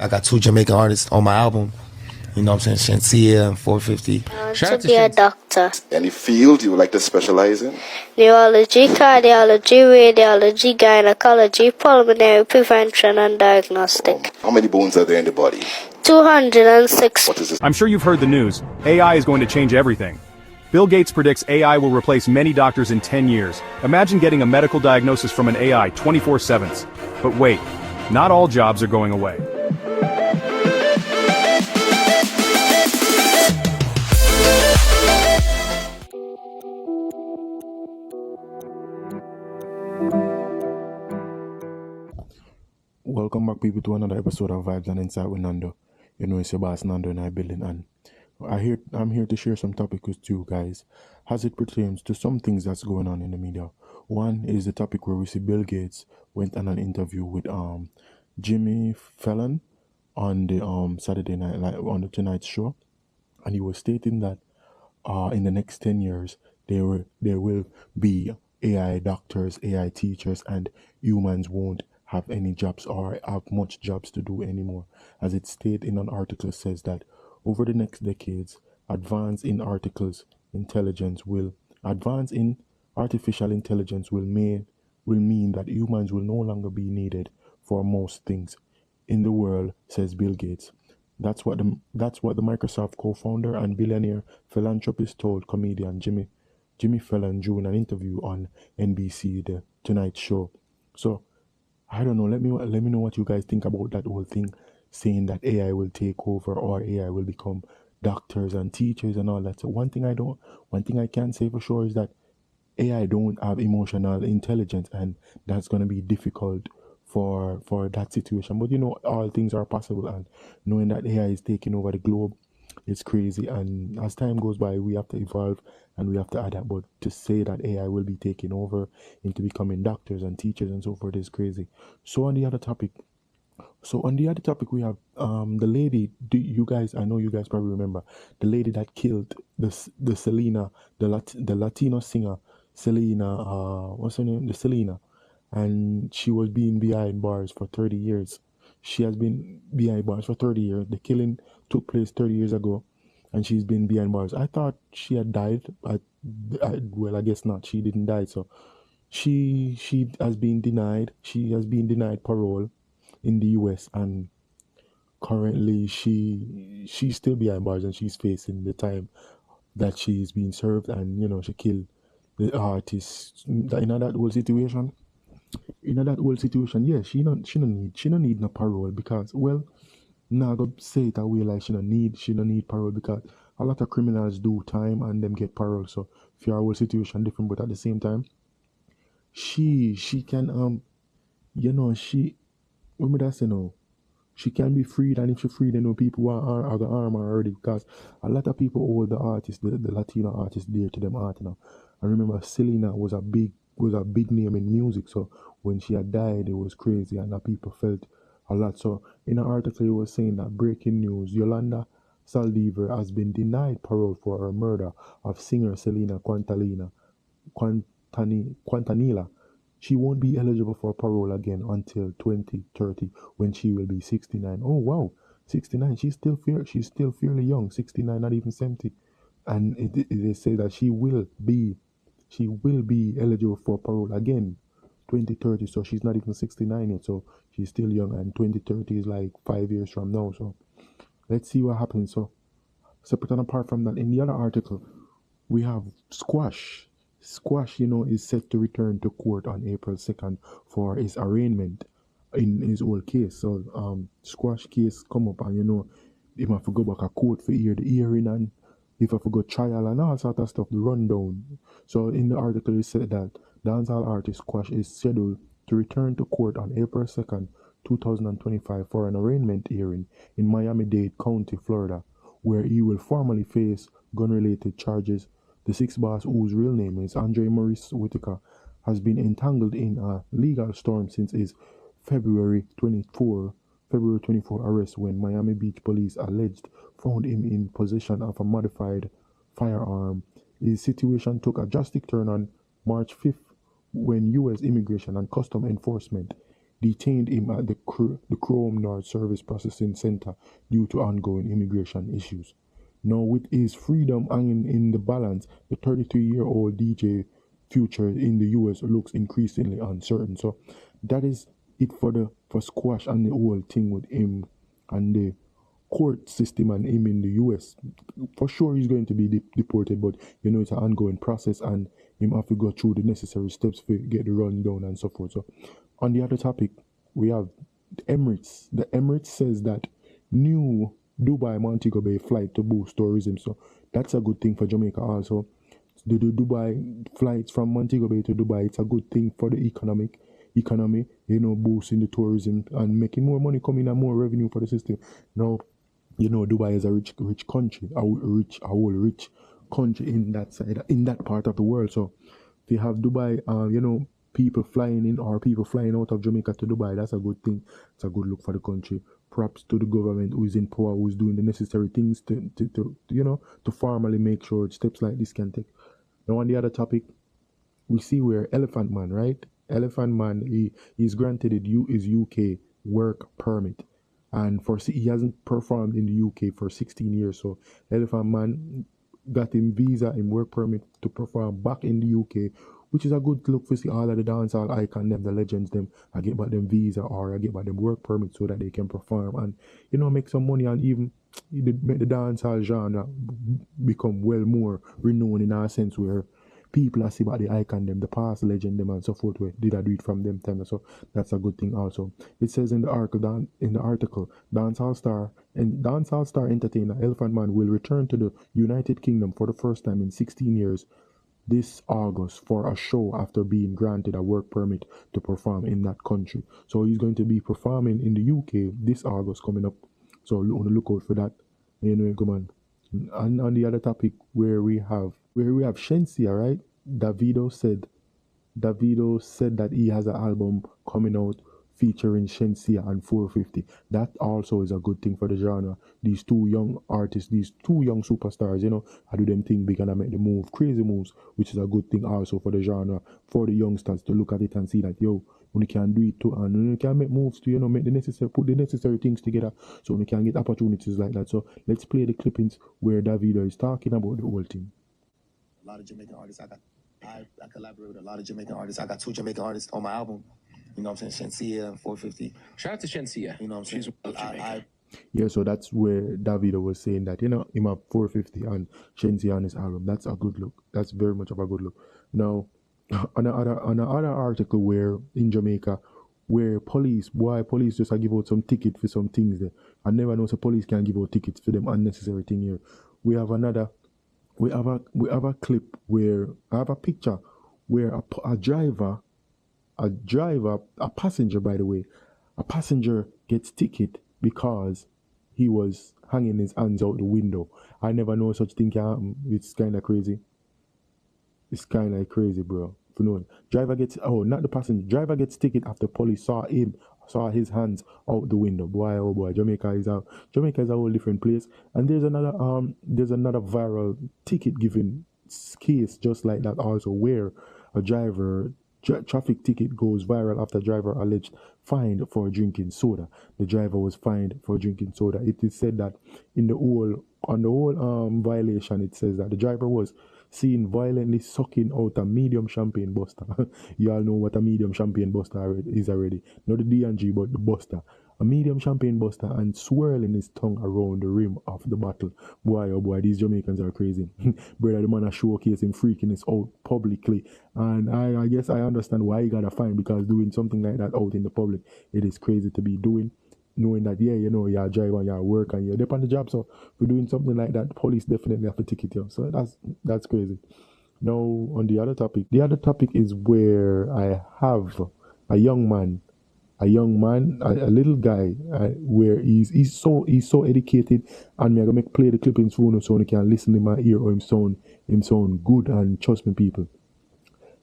I got 2 Jamaican artists on my album. You know what I'm saying? Shenseea and 450. To be a doctor. Any field you would like to specialize in? Neurology, cardiology, radiology, gynecology, pulmonary prevention and diagnostic. How many bones are there in the body? 206. What is this? I'm sure you've heard the news. AI is going to change everything. Bill Gates predicts AI will replace many doctors in 10 years. Imagine getting a medical diagnosis from an AI 24/7. But wait, not all jobs are going away. Welcome back, people, to another episode of Vibes and Insight with Nando. You know it's your boss Nando and I building, and I'm here to share some topics with you guys as it pertains to some things that's going on in the media. One is the topic where we see Bill Gates went on an interview with Jimmy Fallon on the Saturday night, like on the Tonight Show, and he was stating that in the next 10 years there will be AI doctors, AI teachers, and humans won't have any jobs or have much jobs to do anymore. As it stated in an article, says that over the next decades, advance in artificial intelligence will mean that humans will no longer be needed for most things in the world, says Bill Gates. That's what the Microsoft co-founder and billionaire philanthropist told comedian Jimmy Fallon during an interview on NBC, The Tonight Show. So I don't know. Let me know what you guys think about that whole thing, saying that AI will take over or AI will become doctors and teachers and all that. So one thing I can say for sure is that AI don't have emotional intelligence, and that's gonna be difficult for that situation. But you know, all things are possible, and knowing that AI is taking over the globe, it's crazy. And as time goes by, we have to evolve and we have to adapt. But to say that AI will be taking over into becoming doctors and teachers and so forth is crazy. So on the other topic, we have the lady. I know you guys probably remember the lady that killed the Selena, the Latino singer Selena. What's her name? The Selena, and she was being behind bars for 30 years. She has been behind bars for 30 years. The killing took place 30 years ago, and she's been behind bars. I thought she had died. Well, I guess not. She didn't die. So she has been denied. She has been denied parole in the U.S. and currently she's still behind bars, and she's facing the time that she's being served. And you know, she killed the artist. In that whole situation, yeah, she don't need no parole, because, well, nah, go say it away like she don't need parole, because a lot of criminals do time and them get parole. So if your whole situation different, but at the same time, she can she, what would I say now? She can be freed, and if she freed, then people are gonna harm her already, because a lot of people hold the artists, the Latino artists, dear to them art now. I remember Selena was a big name in music, so when she had died, it was crazy, and the people felt a lot. So in an article, it was saying that breaking news: Yolanda Saldivar has been denied parole for her murder of singer Selena Quintanilla. She won't be eligible for parole again until 2030, when she will be 69. Oh wow, 69. She's still fairly young. 69, not even 70. And they say that she will be eligible for parole again 2030. So she's not even 69 yet. So she's still young, and 2030 is like 5 years from now. So let's see what happens. So separate and apart from that, in the other article, we have Squash. Squash, is set to return to court on April 2nd for his arraignment in his old case. So Squash case come up, and if I have to go back a court for hear the hearing, and if I have to go trial and all sort of stuff, the rundown. So in the article it said that dancehall artist Squash is scheduled to return to court on April 2nd, 2025 for an arraignment hearing in Miami-Dade County, Florida, where he will formally face gun-related charges. The six boss, whose real name is Andre Maurice Whitaker, has been entangled in a legal storm since his February 24 arrest, when Miami Beach police alleged found him in possession of a modified firearm. His situation took a drastic turn on March 5th when U.S. Immigration and Customs Enforcement detained him at the Chrome North Service Processing Center due to ongoing immigration issues. Now, with his freedom hanging in the balance, the 33-year-old DJ future in the US looks increasingly uncertain. So that is it for squash and the whole thing with him and the court system and him in the US. For sure he's going to be deported, but you know it's an ongoing process and him have to go through the necessary steps to get the rundown and so forth. So on the other topic, we have the Emirates. The Emirates says that new Dubai Montego Bay flight to boost tourism. So that's a good thing for Jamaica also. The Dubai flights from Montego Bay to Dubai, it's a good thing for the economy, you know, boosting the tourism and making more money coming and more revenue for the system. Now, you know, Dubai is a rich country, a whole rich country in that side, in that part of the world. So if you have Dubai, you know, people flying in or people flying out of Jamaica to Dubai, that's a good thing. It's a good look for the country. Props to the government who is in power, who's doing the necessary things to you know, to formally make sure steps like this can take. Now on the other topic, we see where Elephant Man, right? Elephant Man, he's granted his UK work permit, and he hasn't performed in the UK for 16 years. So Elephant Man got him visa and work permit to perform back in the UK, which is a good look for see all of the dancehall icon them, the legends them. I get about them visa or I get about them work permit so that they can perform and, you know, make some money and even make the dancehall genre become well more renowned in our sense where people are see about the icon them, the past legend them and so forth where did I do it from them time. So that's a good thing also. It says in the article dancehall star entertainer Elephant Man will return to the United Kingdom for the first time in 16 years this August for a show after being granted a work permit to perform in that country. So he's going to be performing in the UK this August coming up. So on the lookout for that. You know, come on. And on the other topic where we have Shenseea, right? Davido said that he has an album coming out featuring Shenseea and 450. That also is a good thing for the genre. These two young artists, these two young superstars, you know, I do them thing big and I make them move, crazy moves, which is a good thing also for the genre, for the youngsters to look at it and see that, yo, when you can do it too, and when you can make moves to, you know, put the necessary things together, so when you can get opportunities like that. So let's play the clippings where Davido is talking about the whole thing. A lot of Jamaican artists. I collaborate with a lot of Jamaican artists. I got 2 Jamaican artists on my album. You know what I'm saying? Shenseea and 450. Shout out to Shenseea. You know what I'm saying? Yeah, so that's where Davido was saying that, you know, him have 450 and Shenseea on his album. That's a good look. That's very much of a good look. Now, on another article where in Jamaica, where police just give out some ticket for some things there. I never know so police can give out tickets for them unnecessary thing here. We have a clip where I have a picture where a passenger, by the way, a passenger gets ticket because he was hanging his hands out the window. I never know such thing can happen. It's kind of crazy. It's kind of crazy, bro. For no, driver gets not the passenger. Driver gets ticket after police saw his hands out the window. Boy, oh boy, Jamaica is a whole different place. And there's another viral ticket giving case just like that also, where a driver traffic ticket goes viral after driver alleged fined for drinking soda. The driver was fined for drinking soda. It is said that on the whole violation, it says that the driver was seen violently sucking out a medium champagne buster. You all know what a medium champagne buster is already. Not the D&G, but the buster. A medium champagne buster and swirling his tongue around the rim of the bottle. Boy, oh boy, these Jamaicans are crazy. Brother, the man are showcasing freakiness out publicly. And I guess I understand why he got a fine, because doing something like that out in the public, it is crazy to be doing. Knowing that, yeah, you know, you're a driver, you're at work, and you're on the job, so for doing something like that, police definitely have to ticket you. So that's crazy. Now, on the other topic is where I have a young man, a little guy, where he's so educated, and me I gonna play the clippings for you so you can listen in my ear, or him sound good, and trust me, people.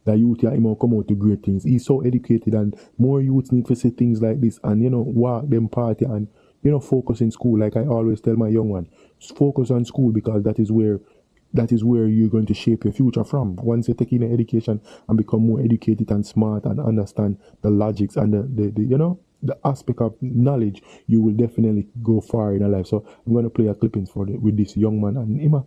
The youth here, him come out to great things. He's so educated, and more youths need to say things like this and, you know, walk them party and, you know, focus in school. Like I always tell my young one, focus on school, because that is where that is where you're going to shape your future from. Once you take in an education and become more educated and smart and understand the logics and the aspect of knowledge, you will definitely go far in your life. So I'm going to play a clippings with this young man and Ima,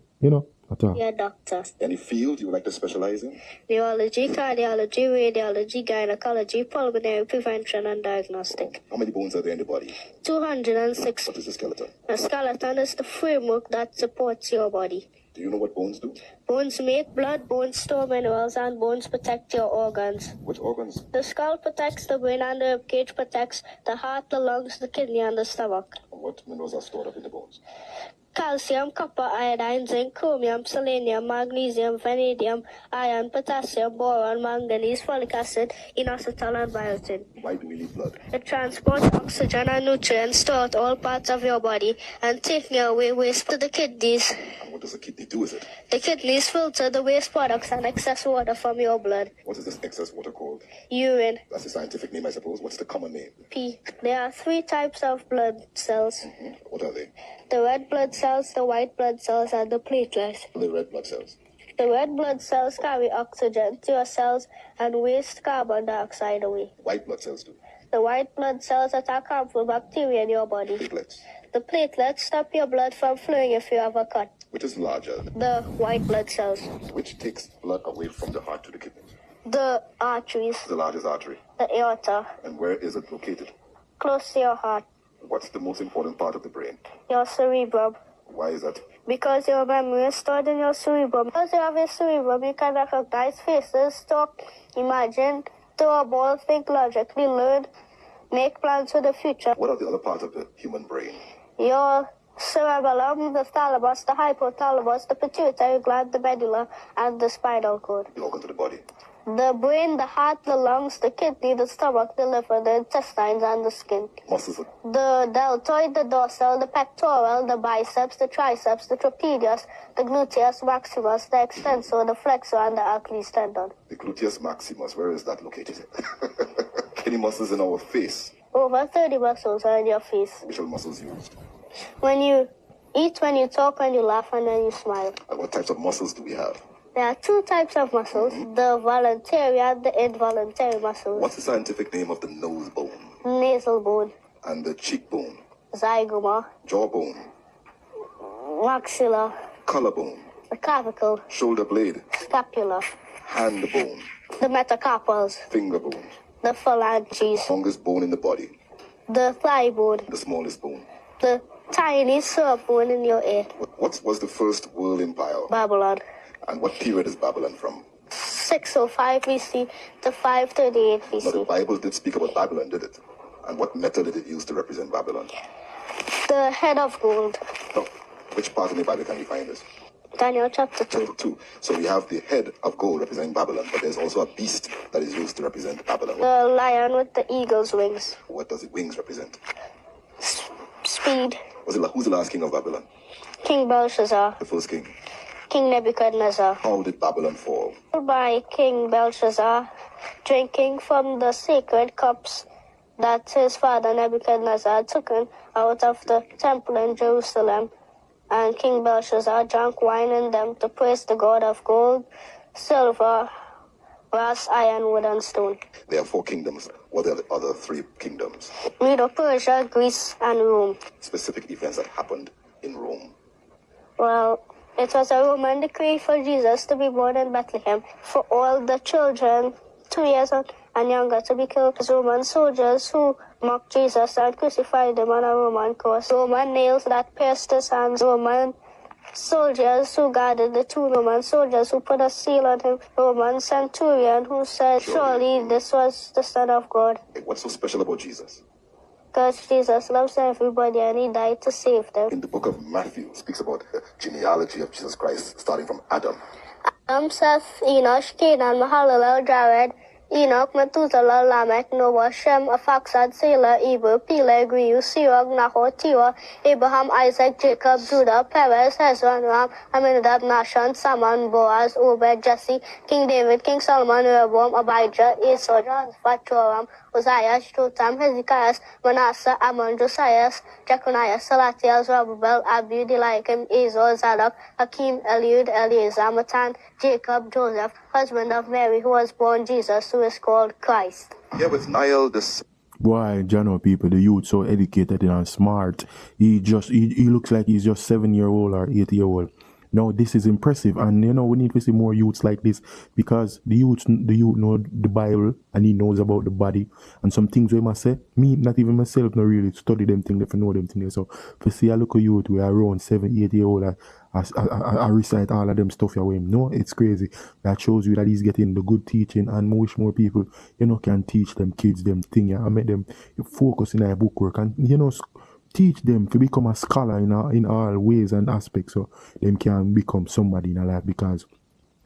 at all. Yeah, doctor. Any field you would like to specialize in? Neurology, cardiology, radiology, gynecology, pulmonary prevention and diagnostic. How many bones are there in the body? 206. What is the skeleton? A skeleton is the framework that supports your body. Do you know what bones do? Bones make blood, bones store minerals, and bones protect your organs. Which organs? The skull protects the brain, and the ribcage protects the heart, the lungs, the kidney, and the stomach. And what minerals are stored up in the bones? Calcium, copper, iodine, zinc, chromium, selenium, magnesium, vanadium, iron, potassium, boron, manganese, folic acid, inositol, and biotin. Why do we need blood? It transports oxygen and nutrients throughout all parts of your body and taking away waste to the kidneys. And what does a kidney do with it? The kidneys filter the waste products and excess water from your blood. What is this excess water called? Urine. That's the scientific name, I suppose. What's the common name? P. There are 3 types of blood cells. What are they? The red blood cells, the white blood cells, and the platelets. The red blood cells. The red blood cells carry oxygen to your cells and waste carbon dioxide away. White blood cells do. The white blood cells attack harmful bacteria in your body. Platelets. The platelets stop your blood from flowing if you have a cut. Which is larger? The white blood cells. Which takes blood away from the heart to the kidneys? The arteries. The largest artery. The aorta. And where is it located? Close to your heart. What's the most important part of the brain? Your cerebrum. Why is that? Because your memory is stored in your cerebrum. Because you have a cerebrum, you can recognize faces, talk, imagine, throw a ball, think logically, learn, make plans for the future. What are the other parts of the human brain? Your cerebellum, the thalamus, the hypothalamus, the pituitary gland, the medulla, and the spinal cord. The organs of the body. The brain, the heart, the lungs, the kidney, the stomach, the liver, the intestines, and the skin. Muscles. The deltoid, the dorsal, the pectoral, the biceps, the triceps, the trapezius, the gluteus maximus, the extensor, the flexor, and the Achilles tendon. The gluteus maximus, where is that located? Any muscles in our face? Over 30 muscles are in your face. Which are muscles used? When you eat, when you talk, when you laugh, and when you smile. And what types of muscles do we have? There are 2 types of muscles, the voluntary and the involuntary muscles. What's the scientific name of the nose bone? Nasal bone, And the cheekbone? zygoma, Jawbone? maxilla, Collarbone? the clavicle, Shoulder blade? scapula, Hand bone? the metacarpals, Finger bone? the phalanges, Longest bone in the body? the thigh bone, The smallest bone? the tiny serp bone in your ear. What was the first world empire? Babylon. And what period is Babylon from? 605 BC to 538 Now, the BC. Bible did speak about Babylon, did it? And what metal did it use to represent Babylon? The head of gold. No. Which part in the Bible can we find this? Daniel chapter 2. Chapter 2. So we have the head of gold representing Babylon, but there's also a beast that is used to represent Babylon. The lion with the eagle's wings. What does the wings represent? Speed. Who's the last king of Babylon? King Belshazzar. The first king. King Nebuchadnezzar. How did Babylon fall? By King Belshazzar drinking from the sacred cups that his father Nebuchadnezzar had taken out of the temple in Jerusalem. And King Belshazzar drank wine in them to praise the God of gold, silver, brass, iron, wood, and stone. There are 4 kingdoms. What are the other 3 kingdoms? Medo-Persia, Greece, and Rome. Specific events that happened in Rome. Well, it was a Roman decree for Jesus to be born in Bethlehem, for all the children 2 years and younger to be killed. Roman soldiers who mocked Jesus and crucified him on a Roman cross. Roman nails that pierced his hands. Roman soldiers who guarded the 2 Roman soldiers who put a seal on him. Roman centurion who said, surely this was the Son of God. What's so special about Jesus? Because Jesus loves everybody and he died to save them. In the book of Matthew, it speaks about the genealogy of Jesus Christ, starting from Adam. Seth, Enosh, Canaan, Mahalalel, Jared, Enoch, Methuselah, Lamech, Noah, Shem, Arphaxad, Selah, Eber, Peleg, Reu, Sirach, Nahor, Terah, Abraham, Isaac, Jacob, Judah, Perez, Hezron, Ram, Aminadab, Nahshon, Salmon, Boaz, Obed, Jesse, King David, King Solomon, Rehoboam, Abijah, Esau, Jehoshaphat, Joram, Uzziah, Jotham, Hezekiah, Manasseh, Ammon, Josiah, Jeconiah, Salatiel, Zerubbabel, Abiud, Eliakim, Azor, Zadok, Hakim, Eliud, Eleazar, Matan, Jacob, Joseph, husband of Mary, who was born Jesus, who is called Christ. Here with Nile, this Boy, Jano people, the youth so educated and smart. He looks like he's just 7-year-old or 8-year-old. Now this is impressive, and we need to see more youths like this, because the youth know the Bible and he knows about the body and some things we must say. Me, not even myself, not really study them things, if I know them things. So if you see a local youth, we are around 7-8-year-old, I recite all of them stuff your way. No, it's crazy. That shows you that he's getting the good teaching, and I wish more people, can teach them kids them thing, and make them focus in their book work, and teach them to become a scholar in all ways and aspects, so them can become somebody in a life. Because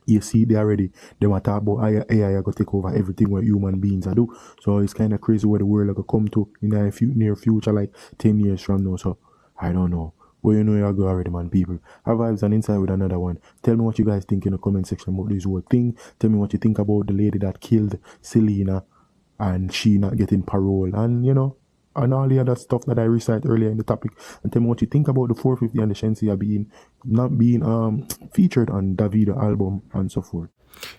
you see, they already, them are talk about AI are going to take over everything what human beings are do. So it's kind of crazy where the world are going to come to in the near future, like 10 years from now. So I don't know. But you'll go already, man, people. Have vibes and inside with another one. Tell me what you guys think in the comment section about this whole thing. Tell me what you think about the lady that killed Selena and she not getting parole, and and all the other stuff that I recite earlier in the topic. And tell me what you think about the 450 and the Shenseea not being featured on Davido album and so forth.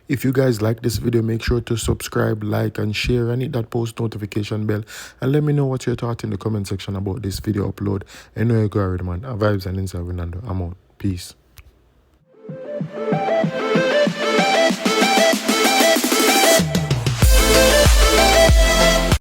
If you guys like this video, make sure to subscribe, like, and share, and hit that post notification bell. And let me know what your thought in the comment section about this video upload. I know you go already, man. Vibes and inside with Nando. I'm out. Peace.